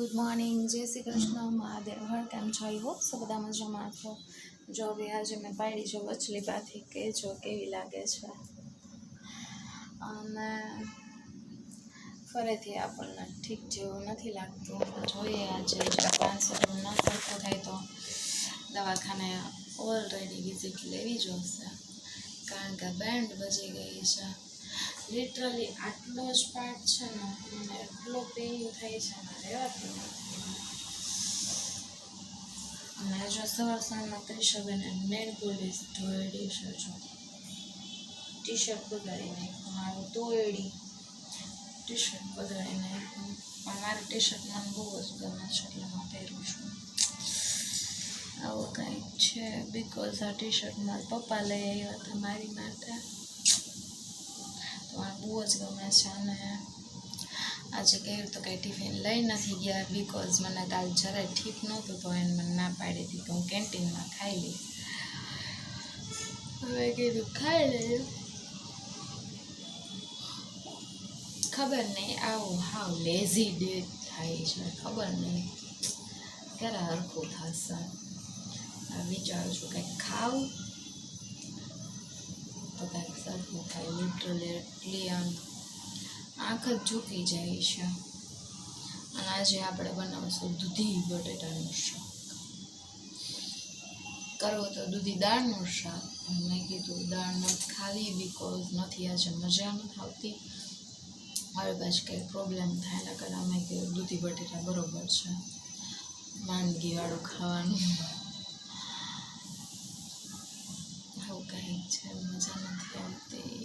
Good morning, જય શ્રી કૃષ્ણ, મહાદેવ હર. કેમ છો? આઈ હોપ સો બધા મજામાં છો. જો હવે આજે મેં પાડી જો વચલી પાથી કહેજો કેવી લાગે છે. અને ફરીથી આપણને ઠીક જેવું નથી લાગતું. જોઈએ આજે જો 500 ન સરખું થાય તો દવાખાને ઓલરેડી વિઝિટ લેવી જોશે, કારણ કે બેન્ડ બજી ગઈ છે. લિટરલી આટલો જ પાર્ટ છે ને, મને એટલો પેઇન થાય છે ને રહેવાતું નથી. અને જો સવારમાં ક્રિશાબેને નેલ પોલીસ ઢોળી છે, જો ટી શર્ટ બગાડી નાખ્યું મારું, તોડી ટી શર્ટ બગાડી નાખ્યું. પણ મારી ટી શર્ટ મને બહુ જ ગમે છે એટલે હું પહેરું છું. આવું કંઈક છે, બિકોઝ આ ટી શર્ટ મારા પપ્પા લઈ આવ્યા હતા મારી માટે, તો મને બહુ જ ગમે છે. અને આજે કહ્યું તો કંઈ ટિફિન લઈ નથી ગયા, બિકોઝ મને કાલ જરાય ઠીક નહોતું, તો એને મને ના પાડી હતી કે હું કેન્ટીનમાં ખાઈ લઈશ. હવે કીધું ખાઈ લઈએ. ખબર નહીં આવું હાવ લેઝી ડે થાય છે, ખબર નહીં ક્યારે હરખું થશે. વિચારું છું કંઈક ખાવું તો કંઈક સરખું થાય. લિટરલી એટલી આમ આંખ જ ઝૂકી જાય છે. અને આજે આપણે બનાવશું દૂધી બટેટાનું શાક. કરવું તો દૂધી દાળનું શાક, મેં કીધું દાળ નથી ખાવી, બિકોઝ નથી આજે મજા નથી આવતી. હવે પાછી કંઈ પ્રોબ્લેમ થાય એના કરતાં મેં કીધું દૂધી બટેટા બરોબર છે, માંદગીવાળું ખાવાનું. આવું કંઈક છે, મજા નથી આવતી.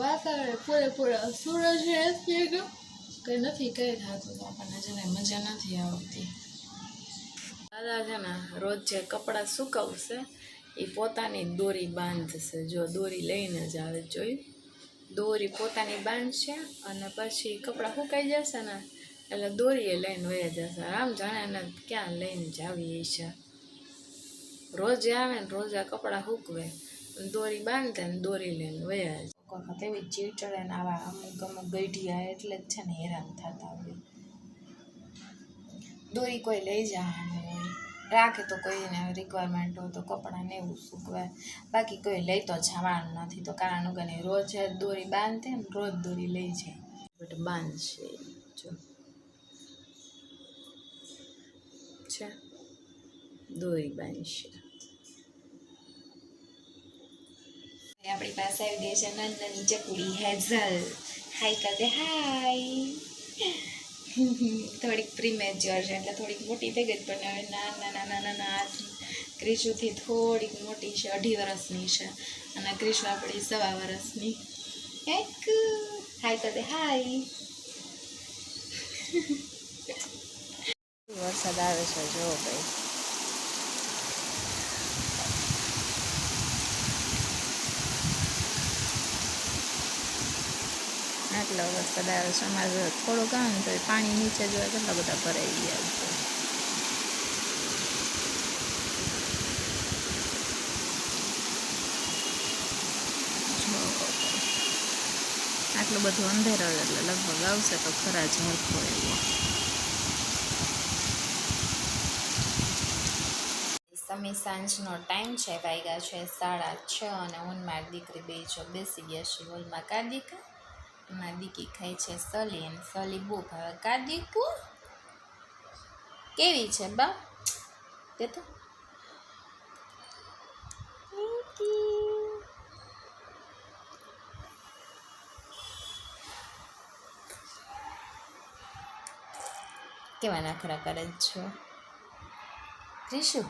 વાતાવરણ પૂરેપૂરા સૂરજ કંઈ નથી કંઈ થતું, તો આપણને જરાય મજા નથી આવતી. દાદા છે ને રોજ જે કપડાં સુકવશે એ પોતાની દોરી બાંધશે. જો દોરી લઈને જ આવે, જોયું, દોરી પોતાની બાંધશે અને પછી કપડાં સુકાઈ જશે ને એટલે દોરીએ લઈને વયા જશે. આમ જાણે એને ક્યાં લઈને જ આવી છે. રોજ આવે ને રોજ આ કપડાં સૂકવે, દોરી બાંધે ને દોરી લઈને વયા જાય. વખત એવી ચીડ ચડે ને આવા અમુક ગઈઢિયા એટલે જ છે ને હેરાન થતા હોય. દોરી કોઈ લઈ જવાનું હોય, રાખે તો કોઈને રિક્વાયરમેન્ટ હોય તો કપડાને એવું સૂકવે, બાકી કોઈ લઈ તો જવાનું નથી. તો કારણ વગર રોજ દોરી બાંધે ને રોજ દોરી લઈ જાય, બટ બાંધશે જો છે દોરી બાંધશે. આપણી પાસે આવી ગઈ છે નાની ચકુડી હેઝલ. હાય કરે, હાય. થોડીક પ્રીમેચ્યોર છે એટલે થોડીક મોટી થઈ ગઈ, પણ હવે નાના ક્રિશુથી થોડીક મોટી છે, 2.5 વર્ષની છે, અને ક્રિશુ આપણી 1.25 વર્ષની. એક હાય કરે, હાય. વરસાદ આવે છે, જો ભાઈ. આટલો વરસાદ આવે છે. અમારે થોડુંક આવે ને તો પાણી નીચે જોવા કેટલા બધા ભરાઈ ગયા છે. આટલું બધું અંધેર એટલે લગભગ આવશે તો ખરા જ હરખો એવો. સમી સાંજનો ટાઈમ છે, વાગ્યા છે 6:30 અને હું મારી દીકરી બે જો બેસી ગયા છે હોલમાં. કાદીકા મારી દીકી ખાય છે સલી, અને સલી બહુ ભાવે. કાદીકુ કેવી છે બા તે તો કેવા નખરા કરે છો ક્રિશુ?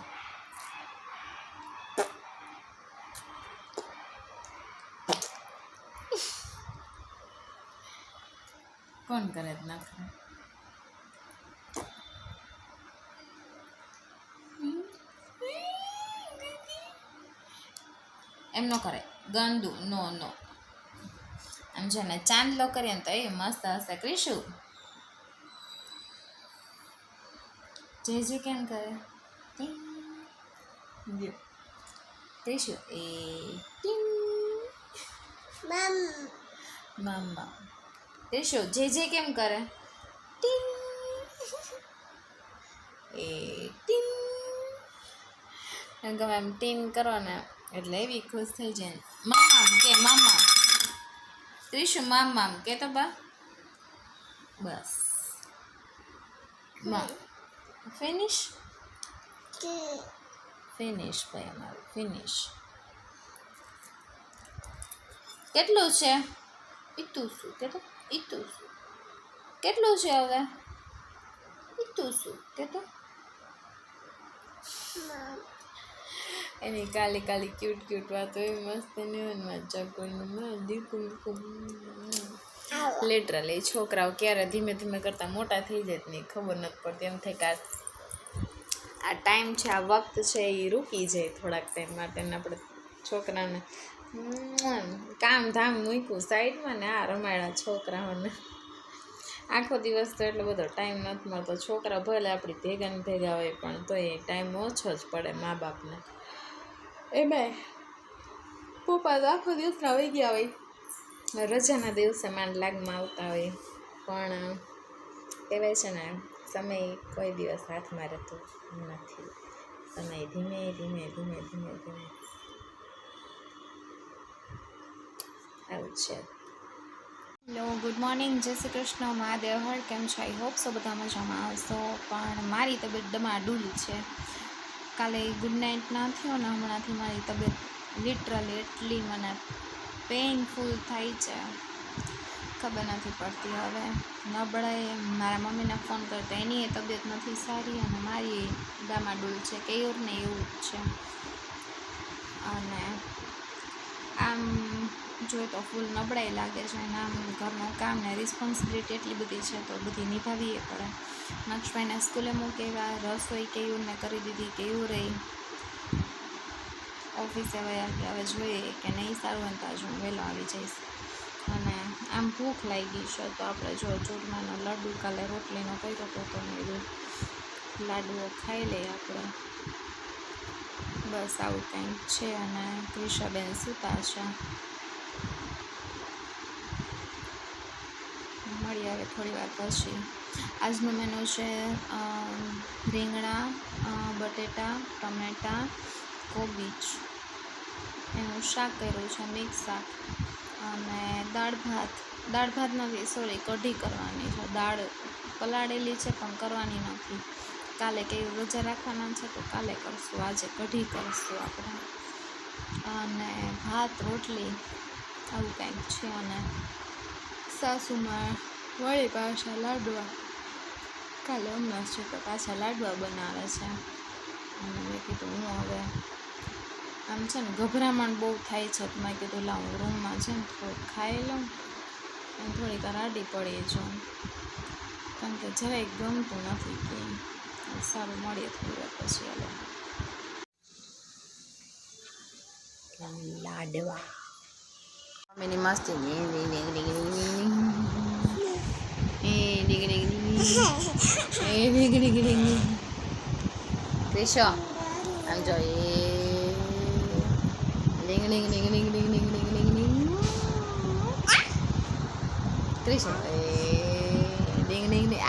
કોણ કરે નખરા? એમ ન કરે, ગંદુ, નો નો. આમ છે ને ચાંદલો કરીએ ને તો એ મસ્ત હશે. ક્રિશુ જે કેમ કરે? ક્રિશુ એ મામા રિશુ જે જે કેમ કરે ટીંગ એ ટીંગ એમ ગમે એમ ટીન કરો ને એટલે એવી ખુશ થઈ જાય મામા કે મામા રિશુ મામા કે તો બા બસ ફિનિશ ફિનિશ ભાઈ અમારું ફિનિશ કેટલું છે ઈતું શું કે તો ઈતું શું કેટલું છે હવે ઈતું શું કે તો એની કાલી કાલી ક્યુટ ક્યુટ વાતો એવી મસ્ત નિવનમાં ચકુનું દીકું લિટરલી છોકરાઓ ક્યારે ધીમે ધીમે કરતાં મોટા થઈ જાય નહીં ખબર નથી પડતી એમ થાય કે આ ટાઈમ છે આ વખત છે એ રૂકી જાય થોડાક ટાઈમ માટે ને આપણે છોકરાને કામ ધામ મૂક્યું સાઈડમાં ને આ રમાડા છોકરાઓને આખો દિવસ તો એટલો બધો ટાઈમ નથી મળતો છોકરા ભલે આપણી ભેગા ને ભેગા હોય પણ તો એ ટાઈમ ઓછો જ પડે મા બાપને એમાં પપ્પા તો આખો દિવસના વહી ગયા હોય રજાના દિવસે માંડ લાગમાં આવતા હોય પણ કહેવાય છે ને સમય કોઈ દિવસ હાથમાં રહેતો નથી સમય ધીમે ધીમે ધીમે ધીમે ધીમે આવું છે હેલો ગુડ મોર્નિંગ જય શ્રી કૃષ્ણ મહાદેવ હર કેમ છો આઈ હોપ સો બધા મજામાં આવશો પણ મારી તબિયત ડમાડૂલ છે કાલે ગુડ નાઇટ ના થયો ને હમણાંથી મારી તબિયત લિટરલી એટલી મને પેઇનફુલ થાય છે ખબર નથી પડતી હવે નબળાઈ મારા મમ્મીને ફોન કરતા એની તબિયત નથી સારી અને મારી ડમાડૂલ છે કેયોર ને એવું જ છે અને આમ જોઈએ તો ફૂલ નબળાઈ લાગે છે અને આમ ઘરનું કામ ને રિસ્પોન્સિબિલિટી એટલી બધી છે તો બધી નિભાવવી પડે નક્ષભાઈને સ્કૂલે મૂકેવા રસોઈ કેયુરને કરી દીધી કેયું રહી ઓફિસે હવે જોઈએ કે નહીં સારું હોય તો આજે હું વહેલો આવી જઈશ અને આમ ભૂખ લાગી છે તો આપણે જો ચૂરમાનો લાડુ કાલે રોટલીનો કર્યો હતો તો મેં લાડુઓ ખાઈ લઈએ આપણે બસ આવું કંઈક છે અને ક્રિશાબેન સૂતા છે મળી આવે થોડી વાર પછી આજનું મેનુ છે રીંગણા બટેટા ટમેટાં કોબીજ એનું શાક કર્યું છે મિક્સ શાક અને દાળ ભાત નથી સોરી કઢી કરવાની છે દાળ પલાળેલી છે પણ કરવાની નથી કાલે કેવી રજા રાખવાના છે તો કાલે કરશું આજે કઢી કરશું આપણે અને ભાત રોટલી આવું કંઈક છે અને સાસુમાં વળી પાછા લાડવા કાલે હમણાં છે તો પાછા લાડવા બનાવે છે અને મેં કીધું હું હવે આમ છે ને ગભરામણ બહુ થાય છે તો મેં કીધું લાવ રૂમમાં છે ને થોડુંક ખાઈ લઉં અને થોડીક રાડી પડી જાઉં કારણ કે જરાય ગમતું નથી કે સારું મળીએ થોડી વાર પછી હવે લાડવા મમ્મીની મસ્તી ક્રિશો આમ જો લિંગ લિંગ લિંગ લિંગ લિંગ લિંગ લિંગ લિંગ લિંગ ક્રિશો લિંગ લિંગ લિંગ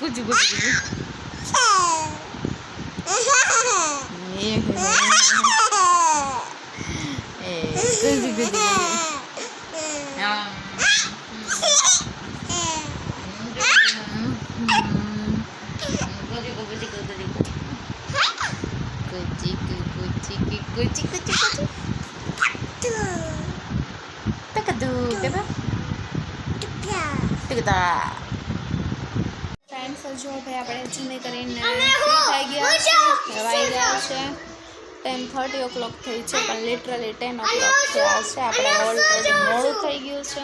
Gucci gucci gucci. Gucci gucci. Gucci gucci gucci. Takadu kada. Takada. Friends જો ભાઈ આપણે જમી કરીને થઈ ગયા છે 10:30 થઈ છે પણ લિટરલી 10 થયા છે આપણે ઓલરેડી મોડું થઈ ગયું છે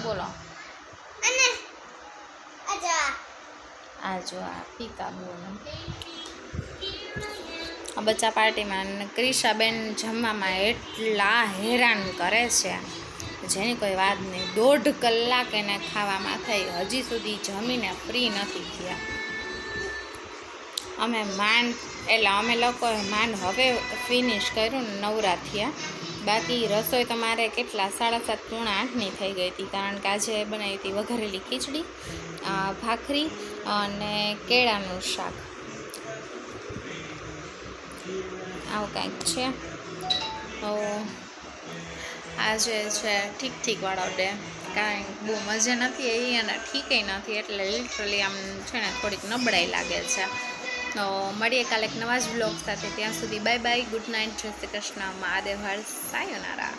બોલો આ જો આ પીકા બોલ આ બચ્ચા પાર્ટીમાં ક્રિશાબેન જમવામાં એટલા હેરાન કરે છે જેની કોઈ વાત નહીં. 1.5 કલાક એને ખાવામાં થઈ, હજી સુધી જમીને ફ્રી નથી થયા. અમે લોકોએ હવે ફિનિશ કર્યું ને નવરા થયા. બાકી રસોઈ તમારે કેટલા 7:30 પોણા 8ની થઈ ગઈ હતી, કારણ કે આજે બનાવી હતી વઘારેલી ખીચડી, ભાખરી અને કેળાનું શાક. આવું કંઈક છે. તો આજે છે ઠીક વાળો ડે, કારણ બહુ મજા નથી આવી અને ઠીકે નથી, એટલે લિટરલી આમ છે ને થોડીક નબળાઈ લાગે છે. તો મળીએ કાલે એક નવા જ બ્લોગ સાથે. ત્યાં સુધી બાય બાય, ગુડ નાઇટ, જય શ્રી કૃષ્ણ, મહાદેવ હર, સાયોનારા.